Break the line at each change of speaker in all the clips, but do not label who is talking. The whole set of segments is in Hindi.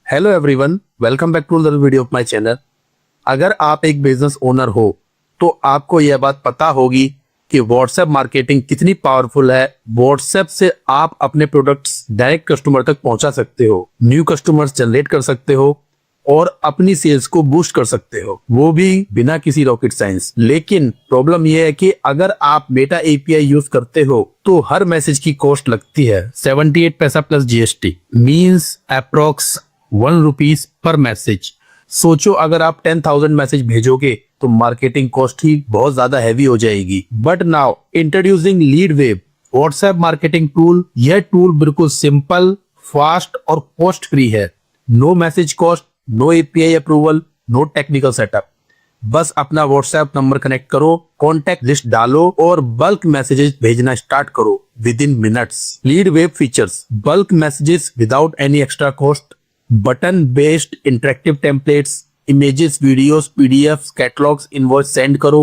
Hello everyone, welcome back to another video of my channel. अगर आप एक बिजनेस ओनर हो तो आपको यह बात पता होगी कि व्हाट्सएप मार्केटिंग कितनी पावरफुल है। व्हाट्सएप से आप अपने प्रोडक्ट्स डायरेक्ट कस्टमर तक पहुंचा सकते हो, न्यू कस्टमर्स जनरेट कर सकते हो और अपनी सेल्स को बूस्ट कर सकते हो, वो भी बिना किसी रॉकेट साइंस। लेकिन प्रॉब्लम यह है कि अगर आप मेटा एपीआई यूज करते हो तो हर मैसेज की कॉस्ट लगती है 78 पैसा plus GST, means approx 1 rupees per message. सोचो अगर आप 10,000 मैसेज भेजोगे तो मार्केटिंग कॉस्ट ही बहुत ज्यादा हैवी हो जाएगी। But now introducing Leadwave WhatsApp marketing tool. यह टूल बिल्कुल सिंपल, फास्ट और कॉस्ट फ्री है। No message cost, no API approval, no technical setup. बस अपना व्हाट्सएप नंबर कनेक्ट करो, कॉन्टेक्ट लिस्ट डालो और बल्क मैसेजेस भेजना स्टार्ट करो within minutes. Leadwave features: bulk messages without any extra cost, button based interactive templates, images, videos, PDF, catalogues, invoice send करो,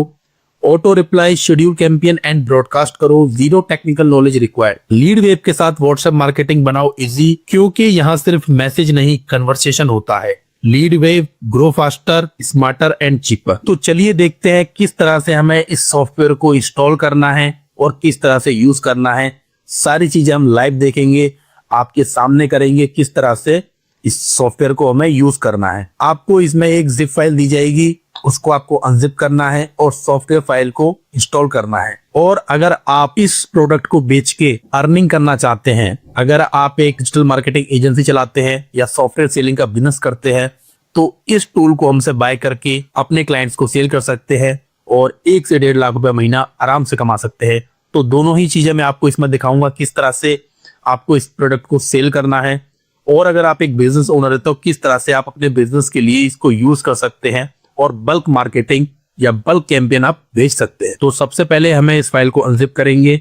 auto reply, schedule campaign and broadcast करो, जीरो टेक्निकल नॉलेज रिक्वायर्ड। लीडवेव के साथ व्हाट्सएप मार्केटिंग बनाओ इजी, क्योंकि यहाँ सिर्फ मैसेज नहीं कन्वर्सेशन होता है। Leadwave, grow faster, smarter and cheaper. तो चलिए देखते हैं किस तरह से हमें इस सॉफ्टवेयर को इंस्टॉल करना है और किस तरह से यूज करना है। सारी चीजें हम लाइव देखेंगे, आपके सामने करेंगे किस तरह से इस सॉफ्टवेयर को हमें यूज करना है। आपको इसमें एक जिप फाइल दी जाएगी, उसको आपको अनजिप करना है और सॉफ्टवेयर फाइल को इंस्टॉल करना है। और अगर आप इस प्रोडक्ट को बेच के अर्निंग करना चाहते हैं, अगर आप एक डिजिटल मार्केटिंग एजेंसी चलाते हैं या सॉफ्टवेयर सेलिंग का बिजनेस करते हैं, तो इस टूल को हमसे बाय करके अपने क्लाइंट्स को सेल कर सकते हैं और 1 से 1.5 लाख रुपए महीना आराम से कमा सकते हैं। तो दोनों ही चीजें मैं आपको इसमें दिखाऊंगा, किस तरह से आपको इस प्रोडक्ट को सेल करना है और अगर आप एक बिजनेस ओनर है तो किस तरह से आप अपने बिजनेस के लिए इसको यूज कर सकते हैं और बल्क मार्केटिंग या बल्क कैंपेन आप भेज सकते हैं। तो सबसे पहले हमें इस फाइल को अनजिप करेंगे।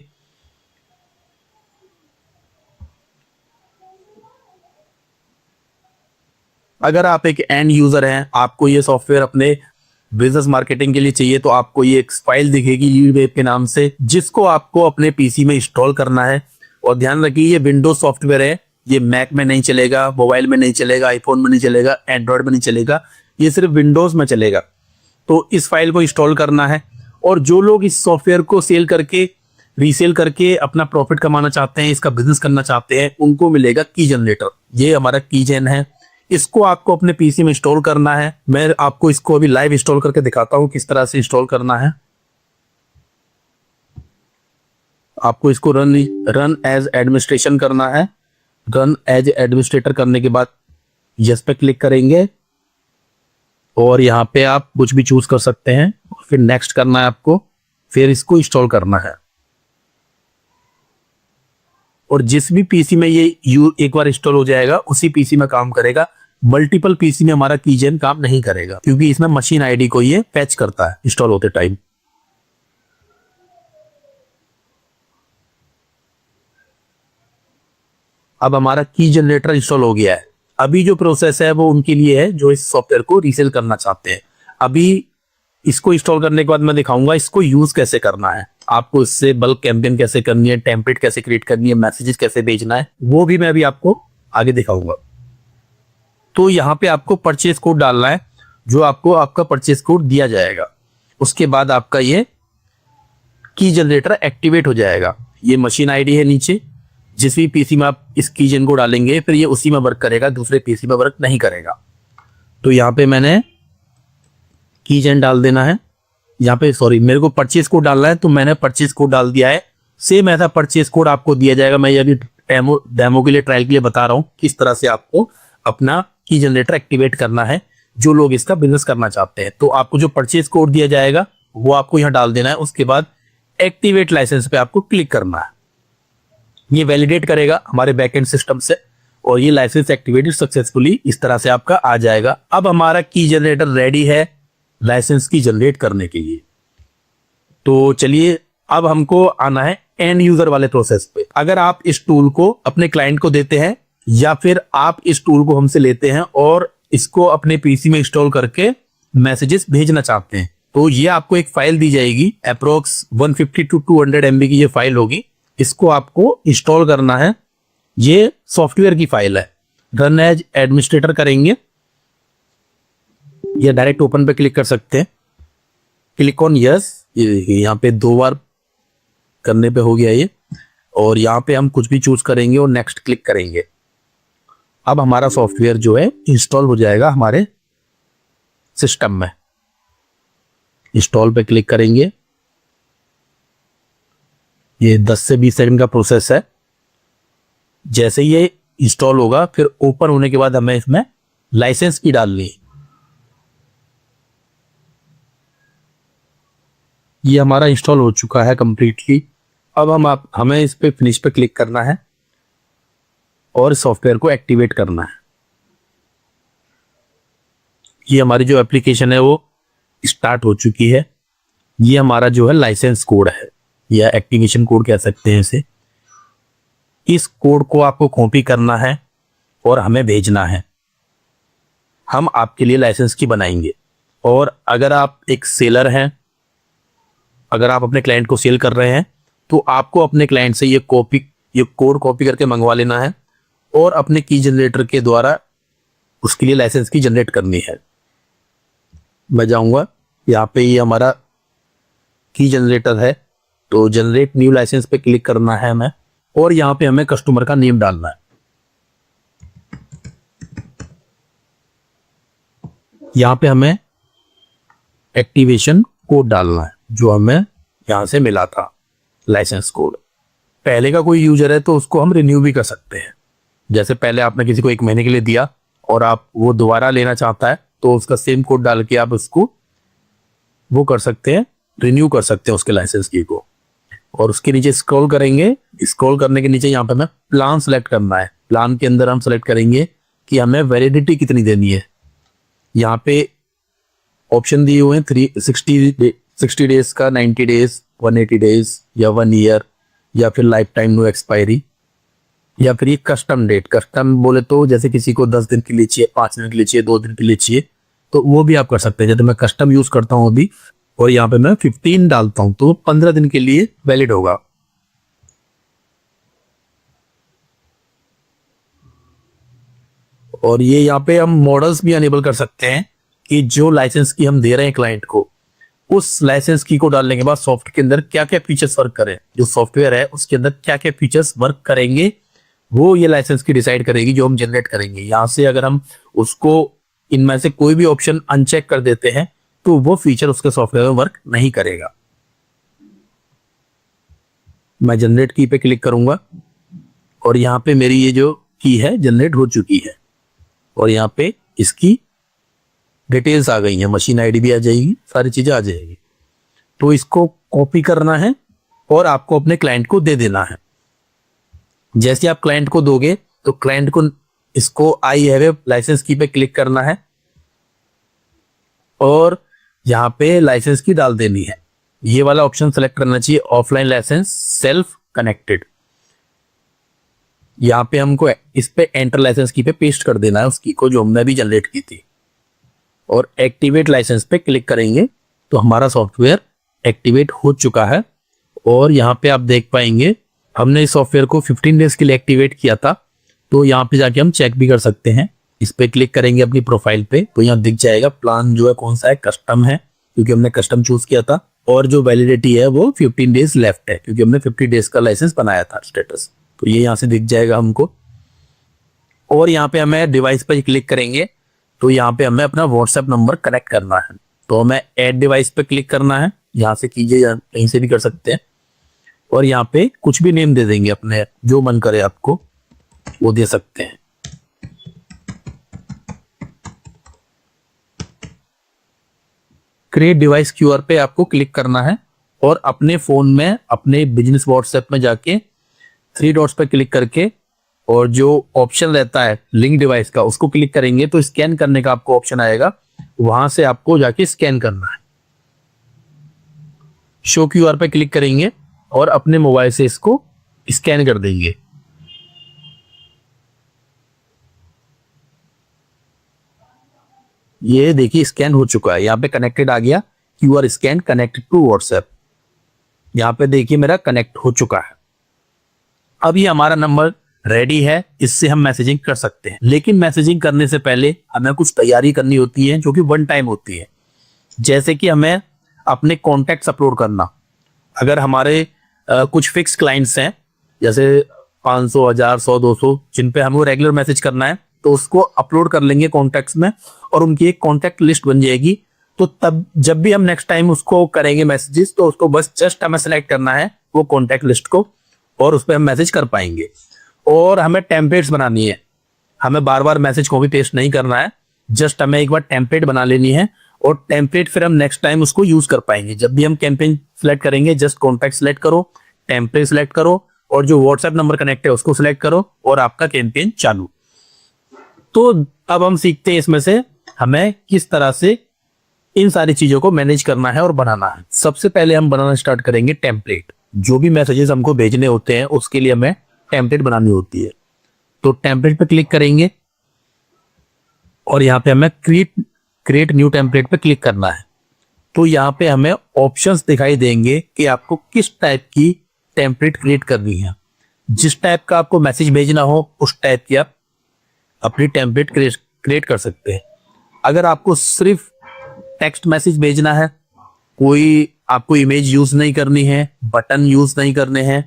अगर आप एक एंड यूजर हैं, आपको ये सॉफ्टवेयर अपने बिजनेस मार्केटिंग के लिए चाहिए, तो आपको ये एक फाइल दिखेगी लीडवेव के नाम से, जिसको आपको अपने पीसी में इंस्टॉल करना है। और ध्यान रखिए ये विंडोज सॉफ्टवेयर है, ये मैक में नहीं चलेगा, मोबाइल में नहीं चलेगा, आईफोन में नहीं चलेगा, एंड्रॉइड में नहीं चलेगा, ये सिर्फ विंडोज में चलेगा। तो इस फाइल को इंस्टॉल करना है और जो लोग इस सॉफ्टवेयर को सेल करके, रीसेल करके अपना प्रॉफिट कमाना चाहते हैं, इसका बिजनेस करना चाहते हैं, उनको मिलेगा की जनरेटर। ये हमारा कीजेन है, इसको आपको अपने पीसी में इंस्टॉल करना है। मैं आपको इसको अभी लाइव इंस्टॉल करके दिखाता हूं किस तरह से इंस्टॉल करना है। आपको इसको रन एज एडमिनिस्ट्रेशन करना है। रन एज एडमिनिस्ट्रेटर करने के बाद यस पे क्लिक करेंगे और यहाँ पे आप कुछ भी चूज कर सकते हैं, फिर नेक्स्ट करना है आपको, फिर इसको इंस्टॉल करना है। और जिस भी पीसी में ये एक बार इंस्टॉल हो जाएगा उसी पीसी में काम करेगा। मल्टीपल पीसी में हमारा कीजेन काम नहीं करेगा, क्योंकि इसमें मशीन आईडी को ये फैच करता है इंस्टॉल होते टाइम। अब हमारा की जनरेटर इंस्टॉल हो गया है। अभी जो प्रोसेस है वो उनके लिए है जो इस सॉफ्टवेयर को रीसेल करना चाहते हैं। अभी इसको इंस्टॉल करने के बाद मैं दिखाऊंगा इसको यूज कैसे करना है, आपको इससे बल्क कैंपेन कैसे करनी है, टेम्पलेट कैसे क्रिएट करनी है, मैसेजेस कैसे भेजना है, वो भी मैं अभी आपको आगे दिखाऊंगा। तो यहाँ पे आपको परचेज कोड डालना है, जो आपको आपका परचेज कोड दिया जाएगा। उसके बाद आपका ये की जनरेटर एक्टिवेट हो जाएगा। ये मशीन आईडी है नीचे, जिस भी पीसी में आप इस कीजेन को डालेंगे फिर ये उसी में वर्क करेगा, दूसरे पीसी में वर्क नहीं करेगा। तो यहाँ पे मैंने कीजेन डाल देना है। यहाँ पे सॉरी, मेरे को परचेज कोड डालना है, तो मैंने परचेज कोड डाल दिया है। सेम ऐसा परचेज कोड आपको दिया जाएगा। मैं ये अभी डेमो के लिए, ट्रायल के लिए बता रहा हूँ किस तरह से आपको अपना की जनरेटर एक्टिवेट करना है, जो लोग इसका बिजनेस करना चाहते हैं। तो आपको जो परचेज कोड दिया जाएगा वो आपको यहाँ डाल देना है। उसके बाद एक्टिवेट लाइसेंस पे आपको क्लिक करना है। ये वैलिडेट करेगा हमारे बैकएंड सिस्टम से और ये लाइसेंस एक्टिवेटेड सक्सेसफुली इस तरह से आपका आ जाएगा। अब हमारा की जनरेटर रेडी है लाइसेंस की जनरेट करने के लिए। तो चलिए अब हमको आना है एंड यूजर वाले प्रोसेस पे। अगर आप इस टूल को अपने क्लाइंट को देते हैं या फिर आप इस टूल को हमसे लेते हैं और इसको अपने पीसी में इंस्टॉल करके मैसेजेस भेजना चाहते हैं, तो ये आपको एक फाइल दी जाएगी, अप्रोक्स 150 to 200 MB की ये फाइल होगी। इसको आपको इंस्टॉल करना है। ये सॉफ्टवेयर की फाइल है, रन एज एडमिनिस्ट्रेटर करेंगे या डायरेक्ट ओपन पे क्लिक कर सकते हैं। क्लिक ऑन यस, ये देखिए यहाँ पे 2 बार करने पे हो गया ये। और यहाँ पे हम कुछ भी चूज करेंगे और नेक्स्ट क्लिक करेंगे। अब हमारा सॉफ्टवेयर जो है इंस्टॉल हो जाएगा हमारे सिस्टम में। इंस्टॉल पे क्लिक करेंगे। ये 10 से 20 सेकंड का प्रोसेस है। जैसे ही ये इंस्टॉल होगा फिर ओपन होने के बाद हमें इसमें लाइसेंस की डालनी है। ये हमारा इंस्टॉल हो चुका है कंप्लीटली। अब हमें इस पे फिनिश पे क्लिक करना है और सॉफ्टवेयर को एक्टिवेट करना है। ये हमारी जो एप्लीकेशन है वो स्टार्ट हो चुकी है। ये हमारा जो है लाइसेंस कोड है या एक्टिवेशन कोड कह सकते हैं इसे। इस कोड को आपको कॉपी करना है और हमें भेजना है। हम आपके लिए लाइसेंस की बनाएंगे। और अगर आप एक सेलर हैं, अगर आप अपने क्लाइंट को सेल कर रहे हैं तो आपको अपने क्लाइंट से ये कोड कॉपी करके मंगवा लेना है और अपने की जनरेटर के द्वारा उसके लिए लाइसेंस की जनरेट करनी है। मैं जाऊंगा यहाँ पे, ये हमारा की जनरेटर है तो जनरेट न्यू लाइसेंस पे क्लिक करना है हमें और यहाँ पे हमें कस्टमर का नेम डालना है। यहाँ पे हमें एक्टिवेशन कोड डालना है जो हमें यहां से मिला था, लाइसेंस कोड। पहले का कोई यूजर है तो उसको हम रिन्यू भी कर सकते हैं। जैसे पहले आपने किसी को 1 महीने के लिए दिया और आप वो दोबारा लेना चाहता है तो उसका सेम कोड डाल के आप उसको वो कर सकते हैं, रिन्यू कर सकते हैं उसके लाइसेंस की को। और उसके नीचे स्क्रॉल करेंगे। स्क्रॉल करने के नीचे यहाँ पे हमें प्लान सेलेक्ट करना है। प्लान के अंदर हम सेलेक्ट करेंगे कि हमें वैलिडिटी कितनी देनी है। यहाँ पे ऑप्शन दिए हुए हैं 60 डेज का, 90 डेज, 180 डेज या 1 ईयर या फिर लाइफ टाइम नो एक्सपायरी या फिर ये कस्टम डेट। कस्टम बोले तो जैसे किसी को 10 दिन के लिए चाहिए, 5 दिन के लिए चाहिए, 2 दिन के लिए चाहिए तो वो भी आप कर सकते हैं। जैसे मैं कस्टम यूज करता हूँ अभी और यहाँ पे मैं 15 डालता हूँ तो 15 दिन के लिए वैलिड होगा। और ये यहाँ पे हम मॉडल्स भी अनेबल कर सकते हैं कि जो लाइसेंस की हम दे रहे हैं क्लाइंट को, उस लाइसेंस की को डालने के बाद सॉफ्टवेयर के अंदर क्या क्या फीचर्स वर्क करें, जो सॉफ्टवेयर है उसके अंदर क्या क्या फीचर्स वर्क करेंगे वो ये लाइसेंस की डिसाइड करेगी जो हम जनरेट करेंगे। यहां से अगर हम उसको इनमें से कोई भी ऑप्शन अनचेक कर देते हैं तो वो फीचर उसके सॉफ्टवेयर में वर्क नहीं करेगा। मैं जनरेट की पे क्लिक करूंगा और यहाँ पे मेरी ये जो की है जनरेट हो चुकी है और यहाँ पे इसकी डिटेल्स आ गई हैं, मशीन आईडी भी आ जाएगी, सारी चीजें आ जाएगी। तो इसको कॉपी करना है और आपको अपने क्लाइंट को दे देना है। जैसे आप क्लाइंट को दोगे तो क्लाइंट को इसको आई हैव ए लाइसेंस की पे क्लिक करना है और यहां पे लाइसेंस की डाल देनी है। ये वाला ऑप्शन सेलेक्ट करना चाहिए, ऑफलाइन लाइसेंस सेल्फ कनेक्टेड। यहां पे हमको इस पे एंटर लाइसेंस की पे पेस्ट कर देना है उसकी को जो हमने अभी जनरेट की थी और एक्टिवेट लाइसेंस पे क्लिक करेंगे तो हमारा सॉफ्टवेयर एक्टिवेट हो चुका है। और यहाँ पे आप देख पाएंगे हमने इस सॉफ्टवेयर को 15 डेज के लिए एक्टिवेट किया था। तो यहाँ पे जाके हम चेक भी कर सकते हैं। इस पे क्लिक करेंगे अपनी प्रोफाइल पे तो यहाँ दिख जाएगा प्लान जो है कौन सा है, कस्टम है क्योंकि हमने कस्टम चूज किया था और जो वैलिडिटी है वो 15 डेज लेफ्ट है क्योंकि हमने 50 डेज का लाइसेंस बनाया था स्टेटस। तो ये यहाँ से दिख जाएगा हमको। और यहाँ पे हमें डिवाइस पर क्लिक करेंगे तो यहाँ पे हमें अपना व्हाट्सएप नंबर कनेक्ट करना है। तो हमें ऐड डिवाइस पे क्लिक करना है, यहाँ से कीजिए या कहीं से भी कर सकते हैं। और यहाँ पे कुछ भी नेम दे देंगे अपने, जो मन करे आपको वो दे सकते हैं। क्रिएट डिवाइस क्यूआर पे आपको क्लिक करना है और अपने फोन में अपने बिजनेस व्हाट्सएप में जाके 3 डॉट्स पे क्लिक करके और जो ऑप्शन रहता है लिंक डिवाइस का उसको क्लिक करेंगे तो स्कैन करने का आपको ऑप्शन आएगा, वहां से आपको जाके स्कैन करना है। शो क्यूआर पे क्लिक करेंगे और अपने मोबाइल से इसको स्कैन कर देंगे। ये देखिए स्कैन हो चुका है, यहाँ पे कनेक्टेड आ गया, QR scan connected to WhatsApp. यहाँ पे देखिए मेरा कनेक्ट हो चुका है। अब ये हमारा नंबर रेडी है, इससे हम मैसेजिंग कर सकते हैं। लेकिन मैसेजिंग करने से पहले हमें कुछ तैयारी करनी होती है जो कि वन टाइम होती है। जैसे कि हमें अपने कॉन्टैक्ट्स अपलोड करना। अगर हमारे कुछ फिक्स क्लाइंट्स हैं, जैसे 500, 1000, 100, 200, जिन पे हमें रेगुलर मैसेज करना है, तो उसको अपलोड कर लेंगे कॉन्टैक्ट्स में और उनकी एक कॉन्टैक्ट लिस्ट बन जाएगी। तो तब जब भी हम नेक्स्ट टाइम उसको करेंगे मैसेजेस, तो उसको बस जस्ट हमें सेलेक्ट करना है वो कॉन्टैक्ट लिस्ट को और उस पर हम मैसेज कर पाएंगे। और हमें टेम्पलेट्स बनानी है, हमें बार बार मैसेज कॉपी पेस्ट नहीं करना है, जस्ट हमें एक बार टेम्पलेट बना लेनी है और टेम्पलेट फिर हम नेक्स्ट टाइम उसको यूज कर पाएंगे। जब भी हम कैंपेन सेलेक्ट करेंगे, जस्ट कॉन्टैक्ट सेलेक्ट करो, टेम्पलेट सेलेक्ट करो और जो व्हाट्सएप नंबर कनेक्ट है उसको सिलेक्ट करो और आपका कैंपेन चालू। तो अब हम सीखते हैं इसमें से हमें किस तरह से इन सारी चीजों को मैनेज करना है और बनाना है। सबसे पहले हम बनाना स्टार्ट करेंगे टेम्पलेट। जो भी मैसेजेस हमको भेजने होते हैं उसके लिए हमें टेम्पलेट बनानी होती है। तो टेम्पलेट पे क्लिक करेंगे और यहाँ पे हमें क्रिएट न्यू टेम्पलेट पे क्लिक करना है। तो यहाँ पे हमें ऑप्शंस दिखाई देंगे कि आपको किस टाइप की टेम्पलेट क्रिएट करनी है। जिस टाइप का आपको मैसेज भेजना हो उस टाइप की आप अपनी टेम्पलेट क्रिएट कर सकते हैं। अगर आपको सिर्फ टेक्स्ट मैसेज भेजना है, कोई आपको इमेज यूज नहीं करनी है, बटन यूज नहीं करने हैं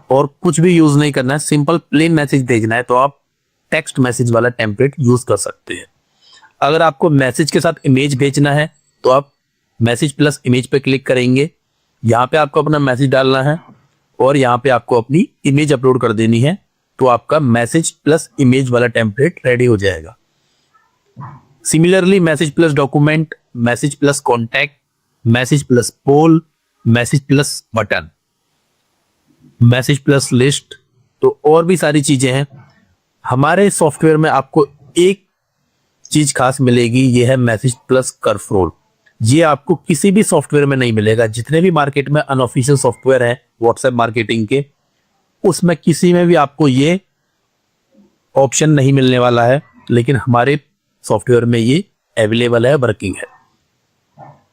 और कुछ भी यूज नहीं करना है, सिंपल प्लेन मैसेज भेजना है, तो आप टेक्स्ट मैसेज वाला टेम्पलेट यूज कर सकते हैं। अगर आपको मैसेज के साथ इमेज भेजना है तो आप मैसेज प्लस इमेज पे क्लिक करेंगे। यहाँ पे आपको अपना मैसेज डालना है और यहाँ पे आपको अपनी इमेज अपलोड कर देनी है, तो आपका मैसेज प्लस इमेज वाला टेम्पलेट रेडी हो जाएगा। Similarly message plus document, message plus contact, message plus poll, message plus button, message plus list, तो और भी सारी चीजें हैं। हमारे सॉफ्टवेयर में आपको एक चीज खास मिलेगी, ये है मैसेज प्लस कर्व। ये आपको किसी भी सॉफ्टवेयर में नहीं मिलेगा। जितने भी मार्केट में अनऑफिशियल सॉफ्टवेयर है व्हाट्सएप मार्केटिंग के, उसमें किसी में भी आपको ये ऑप्शन नहीं मिलने वाला है, लेकिन हमारे सॉफ्टवेयर में ये अवेलेबल है, वर्किंग है।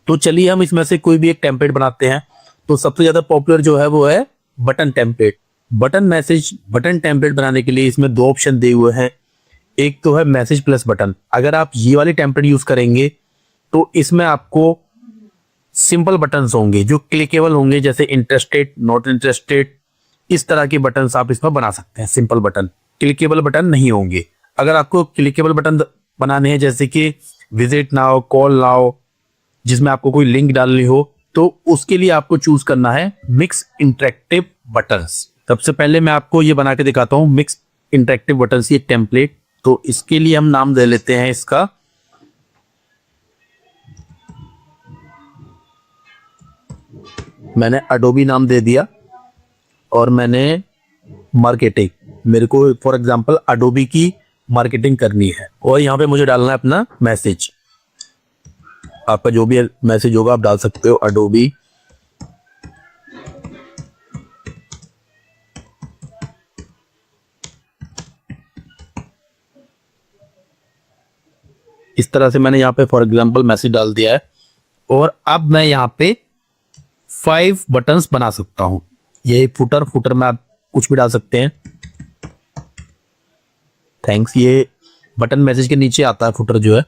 तो चलिए हम इसमें से कोई भी एक टेम्पलेट बनाते हैं। तो सबसे ज्यादा पॉपुलर जो है वो है बटन टेम्पलेट। बटन टेम्पलेट बनाने के लिए इसमें दो ऑप्शन दिए हुए हैं। एक तो है मैसेज प्लस बटन। अगर आप ये वाली टेम्पलेट यूज करेंगे तो इसमें आपको सिंपल बटन्स होंगे जो क्लिकेबल होंगे, जैसे इंटरेस्टेड, नॉट इंटरेस्टेड, इस तरह के बटन्स आप इसमें बना सकते हैं। सिंपल बटन, क्लिकेबल बटन नहीं होंगे। अगर आपको क्लिकेबल बटन बनाने हैं, जैसे कि विजिट नाउ, कॉल नाउ, जिसमें आपको कोई लिंक डालनी हो, तो उसके लिए आपको चूज करना है मिक्स इंटरेक्टिव बटन्स। सबसे पहले मैं आपको ये बना के दिखाता हूँ मिक्स इंटरेक्टिव बटन्स, ये टेम्पलेट। तो इसके लिए हम नाम दे लेते हैं इसका मैंने अडोबी नाम दे दिया और मैंने मार्केटिंग, मेरे को फॉर एग्जांपल अडोबी की मार्केटिंग करनी है और यहाँ पे मुझे डालना है अपना मैसेज। आपका जो भी मैसेज होगा आप डाल सकते हो अडोबी इस तरह से मैंने यहाँ पे फॉर एग्जांपल मैसेज डाल दिया है। और अब मैं यहाँ पे 5 बटन्स बना सकता हूं। ये फुटर में आप कुछ भी डाल सकते हैं। थैंक्स, ये बटन मैसेज के नीचे आता है फुटर जो है,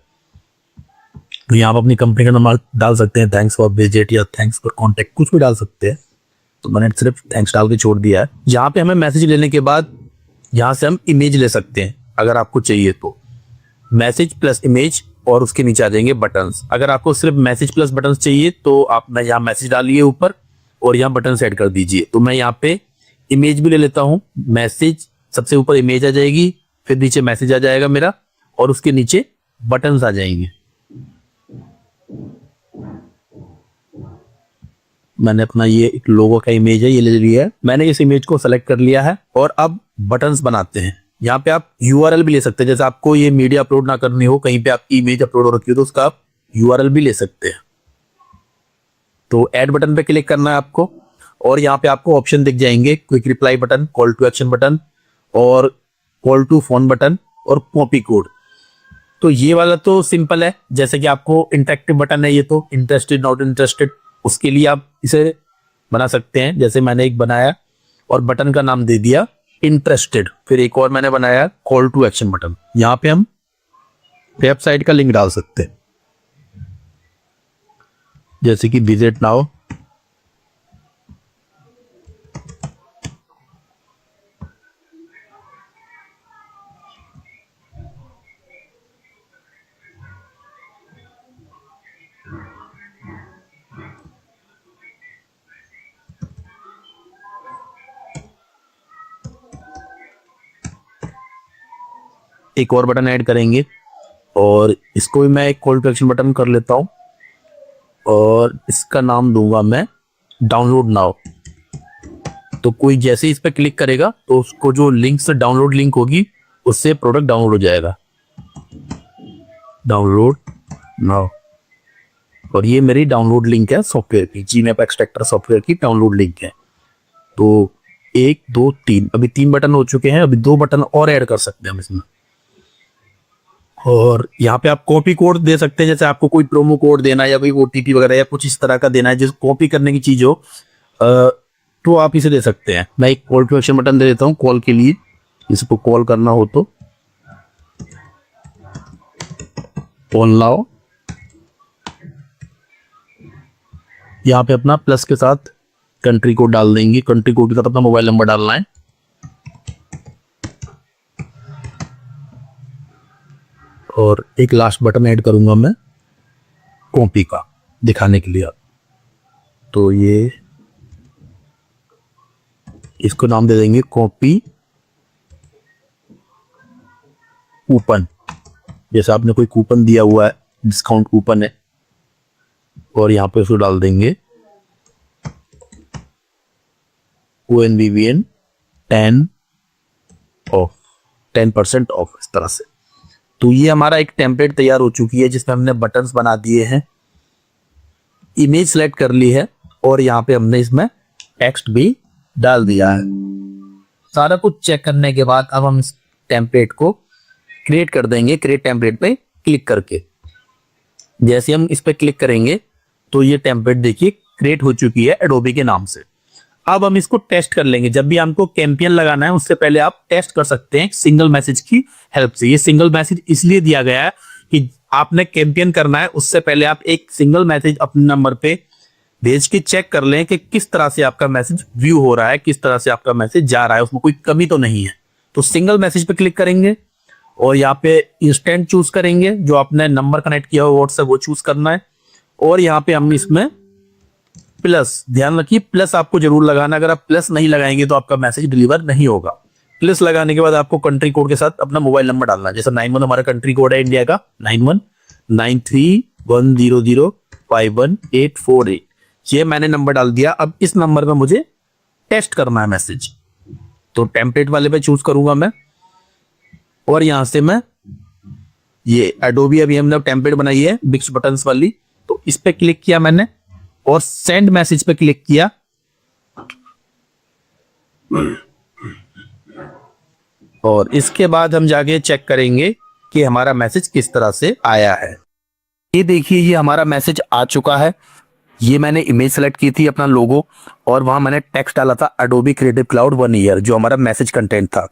तो यहाँ आप अपनी कंपनी का नाम डाल सकते हैं, थैंक्स फॉर विजिट या थैंक्स फॉर कॉन्टेक्ट, कुछ भी डाल सकते हैं। तो मैंने सिर्फ थैंक्स डाल के छोड़ दिया है। यहाँ पे हमें मैसेज लेने के बाद यहाँ से हम इमेज ले सकते हैं अगर आपको चाहिए तो। मैसेज प्लस इमेज और उसके नीचे आ जाएंगे बटन्स। अगर आपको सिर्फ मैसेज प्लस बटन्स चाहिए तो आप यहाँ मैसेज डालिए ऊपर और यहाँ बटन सेट कर दीजिए। तो मैं यहाँ पे इमेज भी ले लेता हूँ। मैसेज सबसे ऊपर इमेज आ जाएगी, फिर नीचे मैसेज आ जाएगा मेरा और उसके नीचे बटन्स आ जाएंगे। मैंने अपना ये एक लोगो का इमेज है, ये ले लिया है। मैंने इस इमेज को सेलेक्ट कर लिया है और अब बटन्स बनाते हैं। यहाँ पे आप यूआरएल भी ले सकते हैं, जैसे आपको ये मीडिया अपलोड ना करनी हो, कहीं पे आपकी इमेज अपलोड हो रखी हो तो उसका आप यूआरएल भी ले सकते हैं। तो ऐड बटन पे क्लिक करना है आपको और यहाँ पे आपको ऑप्शन दिख जाएंगे, quick reply button, call to action button और कॉल टू फोन बटन और कॉपी कोड। तो ये वाला तो सिंपल है, जैसे कि आपको इंटरेक्टिव बटन है, ये तो इंटरेस्टेड नॉट इंटरेस्टेड, उसके लिए आप इसे बना सकते हैं। जैसे मैंने एक बनाया और बटन का नाम दे दिया इंटरेस्टेड, फिर एक और मैंने बनाया कॉल टू एक्शन बटन। यहाँ पे हम वेबसाइट का लिंक डाल सकते हैं, जैसे कि विजिट नाउ। एक और बटन ऐड करेंगे और इसको भी मैं एक कॉल टू एक्शन बटन कर लेता हूं और इसका नाम दूंगा मैं डाउनलोड नाउ। तो कोई जैसे ही इस पर क्लिक करेगा तो उसको जो लिंक से डाउनलोड लिंक होगी उससे प्रोडक्ट डाउनलोड हो जाएगा। डाउनलोड नाउ, और ये मेरी डाउनलोड लिंक है सॉफ्टवेयर की, जीमैप एक्सट्रैक्टर सॉफ्टवेयर की डाउनलोड लिंक है। तो 1 2 3, अभी 3 बटन हो चुके हैं, अभी 2 बटन और ऐड कर सकते हैं हम इसमें। और यहाँ पे आप कॉपी कोड दे सकते हैं, जैसे आपको कोई प्रोमो कोड देना है या कोई ओटीपी वगैरह या कुछ इस तरह का देना है जिस कॉपी करने की चीज हो, तो आप इसे दे सकते हैं। मैं एक कॉल टू एक्शन बटन दे देता हूँ कॉल के लिए, इसको कॉल करना हो तो कॉल लाओ। यहाँ पे अपना प्लस के साथ कंट्री कोड डाल देंगे, कंट्री कोड के साथ अपना मोबाइल नंबर डालना है। और एक लास्ट बटन ऐड करूंगा मैं कॉपी का दिखाने के लिए। तो ये इसको नाम दे देंगे कॉपी कूपन, जैसे आपने कोई कूपन दिया हुआ है, डिस्काउंट कूपन है, और यहां पे उसको डाल देंगे ONVVN 10 ऑफ, 10% ऑफ, इस तरह से। तो ये हमारा एक टेम्पलेट तैयार हो चुकी है जिसमें हमने बटन्स बना दिए हैं, इमेज सेलेक्ट कर ली है और यहाँ पे हमने इसमें टेक्स्ट भी डाल दिया है। सारा कुछ चेक करने के बाद अब हम इस टेम्पलेट को क्रिएट कर देंगे, क्रिएट टेम्पलेट पे क्लिक करके। जैसे हम इस पे क्लिक करेंगे तो ये टेम्पलेट देखिए क्रिएट हो चुकी है एडोबी के नाम से। अब हम इसको टेस्ट कर लेंगे। जब भी हमको कैंपेन लगाना है उससे पहले आप टेस्ट कर सकते हैं सिंगल मैसेज की हेल्प से। ये सिंगल मैसेज इसलिए दिया गया है कि आपने कैंपेन करना है उससे पहले आप एक सिंगल मैसेज अपने नंबर पे भेज के चेक कर लें कि किस तरह से आपका मैसेज व्यू हो रहा है, किस तरह से आपका मैसेज जा रहा है, उसमें कोई कमी तो नहीं है। तो सिंगल मैसेज पे क्लिक करेंगे और यहाँ पे इंस्टेंट चूज करेंगे, जो आपने नंबर कनेक्ट किया हो व्हाट्सएप वो चूज करना है। और यहाँ पे हम इसमें प्लस, ध्यान रखिए प्लस आपको जरूर लगाना, अगर आप प्लस नहीं लगाएंगे तो आपका मैसेज डिलीवर नहीं होगा। प्लस लगाने के बाद आपको कंट्री कोड के साथ अपना मोबाइल नंबर डालना है। जैसे 91 हमारा कंट्री कोड है इंडिया का, 919310051848, ये मैंने नंबर डाल दिया। अब इस नंबर में मुझे टेस्ट करना है मैसेज, तो टेम्पलेट वाले पे चूज करूंगा मैं और यहां से मैं ये एडोबी अभी हमने टेम्पलेट बनाई है बिक्स बटन्स वाली, तो इस पे क्लिक किया मैंने और सेंड मैसेज पे क्लिक किया। और इसके बाद हम जाके चेक करेंगे कि हमारा मैसेज किस तरह से आया है। ये देखिए ये हमारा मैसेज आ चुका है। ये मैंने इमेज सेलेक्ट की थी अपना लोगो और वहां मैंने टेक्स्ट डाला था एडोबी क्रिएटिव क्लाउड 1 ईयर, जो हमारा मैसेज कंटेंट था।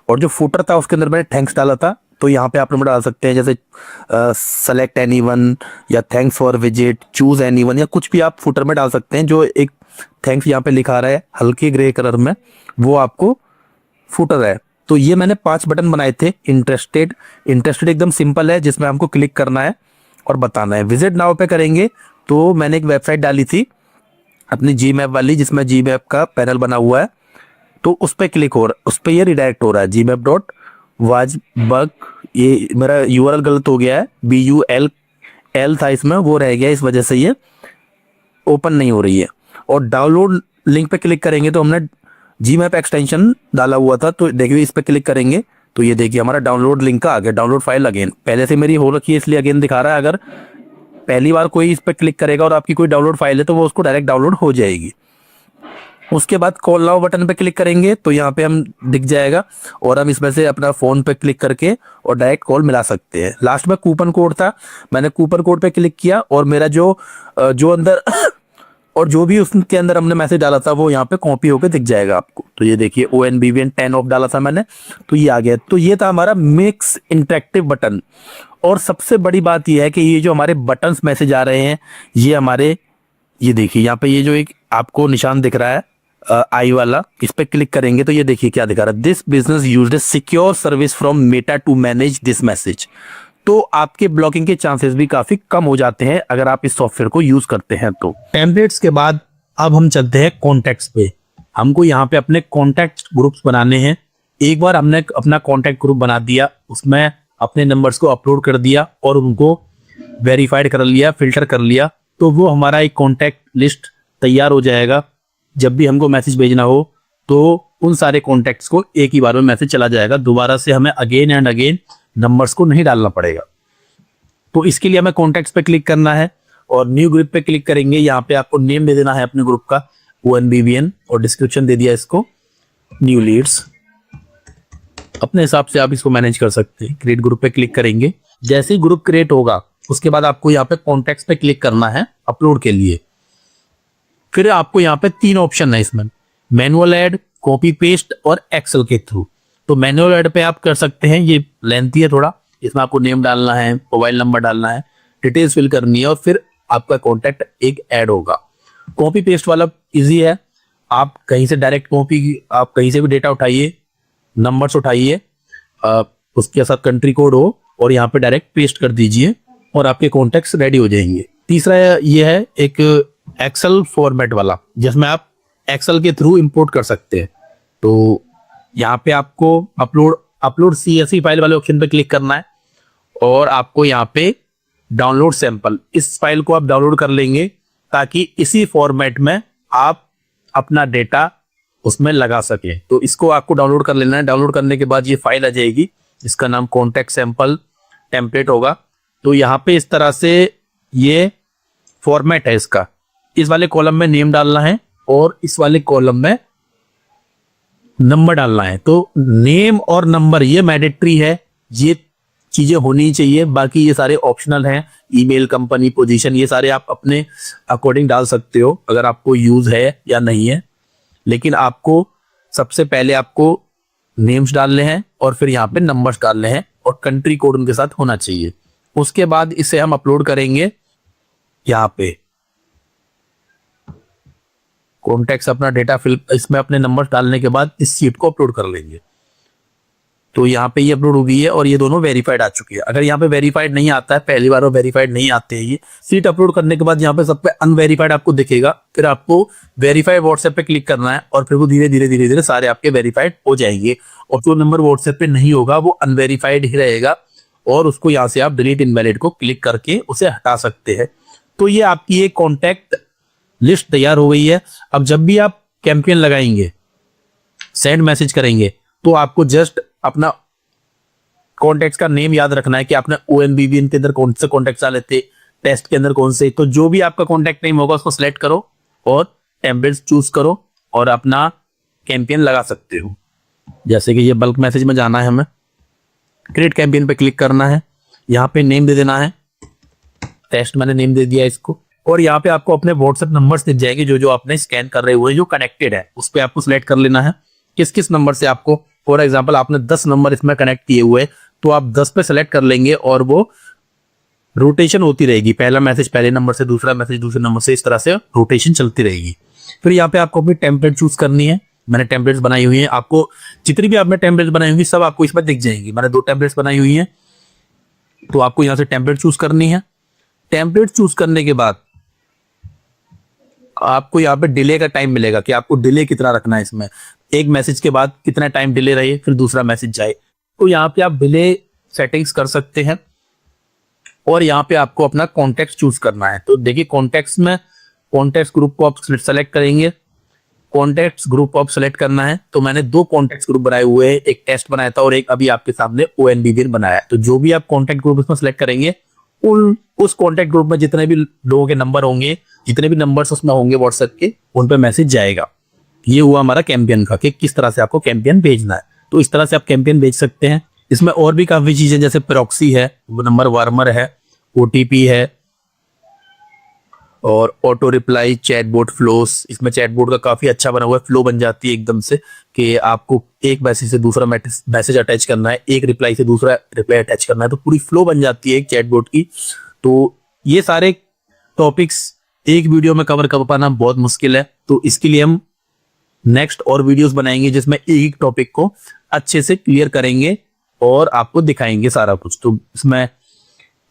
और जो फुटर था उसके अंदर मैंने थैंक्स डाला था। तो यहाँ पे आप नंबर डाल सकते हैं, जैसे सेलेक्ट एनीवन या thanks for visit, choose anyone, या कुछ भी आप फुटर में डाल सकते हैं। जो एक थैंक्स यहाँ पे लिखा रहा है हल्के ग्रे कलर में, वो आपको फुटर है। तो ये मैंने 5 बटन बनाए थे। इंटरेस्टेड एकदम सिंपल है, जिसमें हमको क्लिक करना है और बताना है। विजिट नाउ पे करेंगे तो मैंने एक वेबसाइट डाली थी अपनी जीमैप वाली, जिसमें जीमैप का पैनल बना हुआ है, तो उस पर क्लिक हो रहा है, उस पर ये रिडायरेक्ट हो रहा है gmap.wajbug। ये मेरा यूआरएल गलत हो गया है, BULL था इसमें, वो रह गया, इस वजह से ये ओपन नहीं हो रही है। और डाउनलोड लिंक पे क्लिक करेंगे तो हमने जीमैप एक्सटेंशन डाला हुआ था, तो देखिए इस पे क्लिक करेंगे तो ये देखिए हमारा डाउनलोड लिंक का आ गया, डाउनलोड फाइल अगेन। पहले से मेरी हो रखी है इसलिए अगेन दिखा रहा है। अगर पहली बार कोई इस पे क्लिक करेगा और आपकी कोई डाउनलोड फाइल है तो वो उसको डायरेक्ट डाउनलोड हो जाएगी। उसके बाद कॉल नाउ बटन पे क्लिक करेंगे तो यहाँ पे हम दिख जाएगा और हम इसमें से अपना फोन पे क्लिक करके और डायरेक्ट कॉल मिला सकते हैं। लास्ट में कूपन कोड था, मैंने कूपन कोड पे क्लिक किया और मेरा जो अंदर और जो भी उसके अंदर हमने मैसेज डाला था वो यहाँ पे कॉपी होकर दिख जाएगा आपको। तो ये देखिए ONBVN 10 ऑफ डाला था मैंने, तो ये आ गया। तो ये था हमारा मिक्स इंटरेक्टिव बटन। और सबसे बड़ी बात ये है कि ये जो हमारे बटन्स मैसेज आ रहे हैं, ये हमारे, ये देखिए यहाँ पे ये जो एक आपको निशान दिख रहा है आई वाला, इस पे क्लिक करेंगे तो ये देखिए क्या दिखा रहा है, this business used secure service from Meta to manage this message. तो आपके ब्लॉकिंग के चांसेस भी काफी कम हो जाते हैं अगर आप इस सॉफ्टवेयर को यूज करते हैं। तो टेम्पलेट्स के बाद अब हम चलते हैं कॉन्टैक्ट्स पे। हमको यहाँ पे अपने कॉन्टैक्ट ग्रुप्स बनाने हैं। एक बार हमने अपना कॉन्टैक्ट ग्रुप बना दिया, उसमें अपने नंबर्स को अपलोड कर दिया और उनको वेरीफाइड कर लिया, फिल्टर कर लिया, तो वो हमारा एक कॉन्टैक्ट लिस्ट तैयार हो जाएगा। जब भी हमको मैसेज भेजना हो तो उन सारे कॉन्टैक्ट्स को एक ही बार में मैसेज चला जाएगा, दोबारा से हमें अगेन एंड अगेन नंबर्स को नहीं डालना पड़ेगा। तो इसके लिए हमें कॉन्टैक्ट्स पे क्लिक करना है और न्यू ग्रुप पे क्लिक करेंगे। यहाँ पे आपको नेम दे देना है अपने ग्रुप का ONBVN और डिस्क्रिप्शन दे दिया इसको न्यू लीड्स। अपने हिसाब से आप इसको मैनेज कर सकते हैं। क्रिएट ग्रुप पे क्लिक करेंगे। जैसे ही ग्रुप क्रिएट होगा उसके बाद आपको यहाँ पे कॉन्टैक्ट्स पे क्लिक करना है अपलोड के लिए। फिर आपको यहाँ पे 3 ऑप्शन है इसमें, मैनुअल ऐड, कॉपी पेस्ट और एक्सेल के थ्रू। तो मैनुअल ऐड पे आप कर सकते हैं, ये लेंथी है थोड़ा, इसमें आपको नेम डालना है, मोबाइल नंबर डालना है, डिटेल्स फिल करनी है और फिर आपका कॉन्टैक्ट एक ऐड होगा। कॉपी पेस्ट वाला इजी है, आप कहीं से डायरेक्ट कॉपी, आप कहीं से भी डेटा उठाइए, नंबर्स उठाइए, उसके साथ कंट्री कोड हो और यहाँ पे डायरेक्ट पेस्ट कर दीजिए और आपके कॉन्टैक्ट्स रेडी हो जाएंगे। तीसरा ये है एक एक्सेल फॉर्मेट वाला, जिसमें आप एक्सेल के थ्रू इंपोर्ट कर सकते हैं। तो यहाँ पे आपको अपलोड CSV फाइल वाले ऑप्शन पे क्लिक करना है और आपको यहाँ पे डाउनलोड सैंपल, इस फाइल को आप डाउनलोड कर लेंगे ताकि इसी फॉर्मेट में आप अपना डेटा उसमें लगा सके। तो इसको आपको डाउनलोड कर लेना है। डाउनलोड करने के बाद ये फाइल आ जाएगी, इसका नाम कॉन्टैक्ट सैंपल टेम्पलेट होगा। तो यहाँ पे इस तरह से ये फॉर्मेट है इसका। इस वाले कॉलम में नेम डालना है और इस वाले कॉलम में नंबर डालना है। तो नेम और नंबर ये मैंडेटरी है, ये चीजें होनी चाहिए, बाकी ये सारे ऑप्शनल हैं। ईमेल, कंपनी, पोजीशन, ये सारे आप अपने अकॉर्डिंग डाल सकते हो अगर आपको यूज है या नहीं है। लेकिन आपको सबसे पहले आपको नेम्स डालने हैं और फिर यहाँ पे नंबर्स डालने हैं और कंट्री कोड उनके साथ होना चाहिए। उसके बाद इसे हम अपलोड करेंगे यहाँ पे कॉन्टैक्ट्स, अपना डेटा फिल, इसमें अपने नंबर डालने के बाद इस सीट को अपलोड कर लेंगे। तो यहाँ पे ये अपलोड हो गई है और ये दोनों वेरीफाइड आ चुकी है। अगर यहाँ पे वेरीफाइड नहीं आता है, पहली बार वो वेरीफाइड नहीं आते हैं, ये सीट अपलोड करने के बाद यहाँ पे सब पे अनवेरीफाइड आपको दिखेगा। फिर आपको वेरीफाइड व्हाट्सएप पे क्लिक करना है और फिर वो धीरे धीरे सारे आपके वेरीफाइड हो जाएंगे। और जो नंबर व्हाट्सएप पे नहीं होगा वो अनवेरीफाइड ही रहेगा और उसको यहाँ से आप डिलीट इनवैलिड को क्लिक करके उसे हटा सकते हैं। तो ये आपकी एक कॉन्टैक्ट लिस्ट तैयार हो गई है। अब जब भी आप कैंपेन लगाएंगे, सेंड मैसेज करेंगे, तो आपको जस्ट अपना कॉन्टैक्ट्स का नेम याद रखना है कि आपने ONBVN के अंदर कौन से कॉन्टैक्ट्स डाले थे, टेस्ट के अंदर कौन से। तो जो भी आपका कॉन्टैक्ट नेम होगा उसको सिलेक्ट करो और टेम्पलेट्स चूज करो और अपना कैंपेन लगा सकते हो। जैसे कि ये बल्क मैसेज में जाना है, हमें क्रिएट कैंपेन पे क्लिक करना है, यहाँ पे नेम दे देना है, टेस्ट मैंने नेम दे दिया इसको। और यहाँ पे आपको अपने व्हाट्सएप नंबर्स दिख जाएंगे जो आपने स्कैन कर रहे हुए, जो कनेक्टेड है, उस पर आपको सिलेक्ट कर लेना है किस किस नंबर से आपको। फॉर एग्जांपल आपने 10 नंबर इसमें कनेक्ट किए हुए, तो आप 10 पे सेलेक्ट कर लेंगे और वो रोटेशन होती रहेगी। पहला मैसेज पहले नंबर से, दूसरा मैसेज दूसरे नंबर से, इस तरह से रोटेशन चलती रहेगी। फिर यहाँ पे आपको अपनी टेम्पलेट चूज करनी है। मैंने टेम्पलेट्स बनाई हुई है, आपको जितनी भी आपने टेम्पलेट्स बनाई हुई सब आपको इसमें दिख जाएंगी। मैंने 2 टेम्पलेट्स बनाई हुई है, तो आपको यहाँ से टेम्पलेट चूज करनी है। टेम्पलेट चूज करने के बाद आपको यहाँ पे डिले का टाइम मिलेगा कि आपको डिले कितना रखना है इसमें, एक मैसेज के बाद कितना टाइम डिले रहे फिर दूसरा मैसेज जाए। तो यहाँ पे आप डिले सेटिंग्स कर सकते हैं और यहाँ पे आपको अपना कॉन्टेक्स्ट चूज करना है। तो देखिए कॉन्टेक्स्ट में कॉन्टेक्स्ट ग्रुप को आप सेलेक्ट करेंगे, कॉन्टेक्ट्स ग्रुप आप सेलेक्ट करना है। तो मैंने 2 कॉन्टेक्ट ग्रुप बनाए हुए हैं, एक टेस्ट बनाया था और एक अभी आपके सामने ONBVN बनाया है। तो जो भी आप कॉन्टेक्ट ग्रुप इसमें सेलेक्ट करेंगे, उस कॉन्टेक्ट ग्रुप में जितने भी लोगों के नंबर होंगे, जितने भी नंबर्स उसमें होंगे व्हाट्सएप के, उन पे मैसेज जाएगा। ये हुआ हमारा कैंपेन का कि किस तरह से आपको कैंपेन भेजना है। तो इस तरह से आप कैंपेन भेज सकते हैं। इसमें और भी काफी चीजें जैसे प्रॉक्सी है, वो नंबर वार्मर है, OTP है और ऑटो रिप्लाई, चैटबॉट फ्लोस, इसमें चैटबॉट का काफी अच्छा बना हुआ है, फ्लो बन जाती है एकदम से कि आपको एक मैसेज से दूसरा मैसेज अटैच करना है, एक रिप्लाई से दूसरा रिप्लाई अटैच करना है, तो पूरी फ्लो बन जाती है एक चैटबॉट की। तो ये सारे टॉपिक्स एक वीडियो में कवर कर पाना बहुत मुश्किल है, तो इसके लिए हम नेक्स्ट और वीडियोस बनाएंगे जिसमें एक टॉपिक को अच्छे से क्लियर करेंगे और आपको दिखाएंगे सारा कुछ। तो इसमें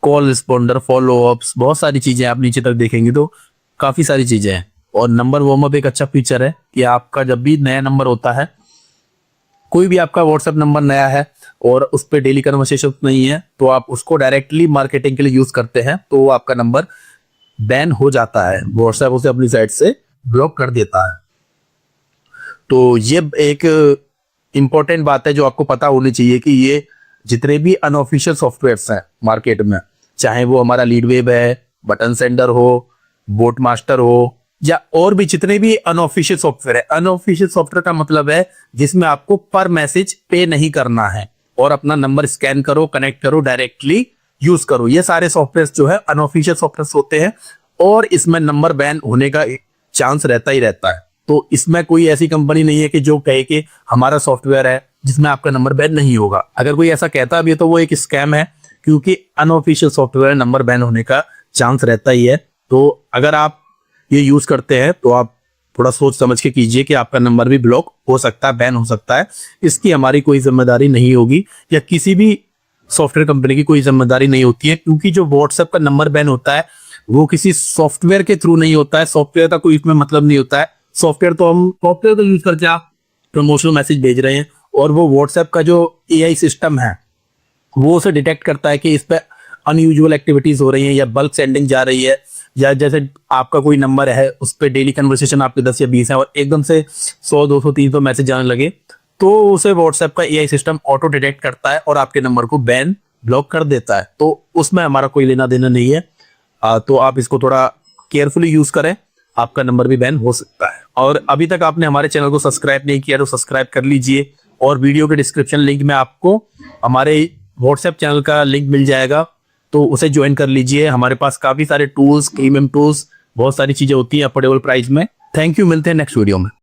कॉल रिस्पॉन्डर, फॉलो अप्स, बहुत सारी चीजें आप नीचे तक देखेंगे तो काफी सारी चीजें हैं। और नंबर वार्म अप एक अच्छा फीचर है कि आपका जब भी नया नंबर होता है, कोई भी आपका व्हाट्सएप नंबर नया है और उस पर डेली कन्वर्सेशन नहीं है, तो आप उसको डायरेक्टली मार्केटिंग के लिए यूज करते हैं तो आपका नंबर बैन हो जाता है, व्हाट्सएप उसे अपनी साइट से ब्लॉक कर देता है। तो ये एक इंपॉर्टेंट बात है जो आपको पता होनी चाहिए कि ये जितने भी अनऑफिशियल सॉफ्टवेयर्स हैं मार्केट में, चाहे वो हमारा लीडवेब है, बटन सेंडर हो, बोट मास्टर हो, या और भी जितने भी अनऑफिशियल सॉफ्टवेयर है। अनऑफिशियल सॉफ्टवेयर का मतलब है जिसमें आपको पर मैसेज पे नहीं करना है और अपना नंबर स्कैन करो, कनेक्ट करो, डायरेक्टली यूज करो। ये सारे सॉफ्टवेयर जो है अनऑफिशियल सॉफ्टवेयर होते हैं और इसमें नंबर बैन होने का चांस रहता ही रहता है। तो इसमें कोई ऐसी कंपनी नहीं है कि जो कहे कि हमारा सॉफ्टवेयर है जिसमें आपका नंबर बैन नहीं होगा। अगर कोई ऐसा कहता भी है तो वो एक स्कैम है, क्योंकि अनऑफिशियल सॉफ्टवेयर नंबर बैन होने का चांस रहता ही है। तो अगर आप ये यूज करते हैं तो आप थोड़ा सोच समझ के कीजिए कि आपका नंबर भी ब्लॉक हो सकता है, बैन हो सकता है। इसकी हमारी कोई जिम्मेदारी नहीं होगी या किसी भी सॉफ्टवेयर कंपनी की कोई जिम्मेदारी नहीं होती है, क्योंकि जो व्हाट्सएप का नंबर बैन होता है वो किसी सॉफ्टवेयर के थ्रू नहीं होता है। सॉफ्टवेयर का कोई इसमें मतलब नहीं होता है। सॉफ्टवेयर तो हम सॉफ्टवेयर को यूज करके आप प्रमोशनल मैसेज भेज रहे हैं और वो व्हाट्सएप का जो एआई सिस्टम है वो उसे डिटेक्ट करता है कि इस पे अनयूजुअल एक्टिविटीज हो रही हैं या बल्क सेंडिंग जा रही है, या जैसे आपका कोई नंबर है उस पर डेली कन्वर्सेशन आपके 10 या 20 है और एकदम से 100, 200, 300 मैसेज आने लगे, तो उसे व्हाट्सएप का एआई सिस्टम ऑटो डिटेक्ट करता है और आपके नंबर को बैन ब्लॉक कर देता है। तो उसमें हमारा कोई लेना देना नहीं है। तो आप इसको थोड़ा केयरफुली यूज करें, आपका नंबर भी बैन हो सकता है। और अभी तक आपने हमारे चैनल को सब्सक्राइब नहीं किया तो सब्सक्राइब कर लीजिए और वीडियो के डिस्क्रिप्शन लिंक में आपको हमारे व्हाट्सएप चैनल का लिंक मिल जाएगा, तो उसे ज्वाइन कर लीजिए। हमारे पास काफी सारे टूल्स, प्रीमियम टूल्स, बहुत सारी चीजें होती हैं अफोर्डेबल प्राइस में। थैंक यू, मिलते हैं नेक्स्ट वीडियो में।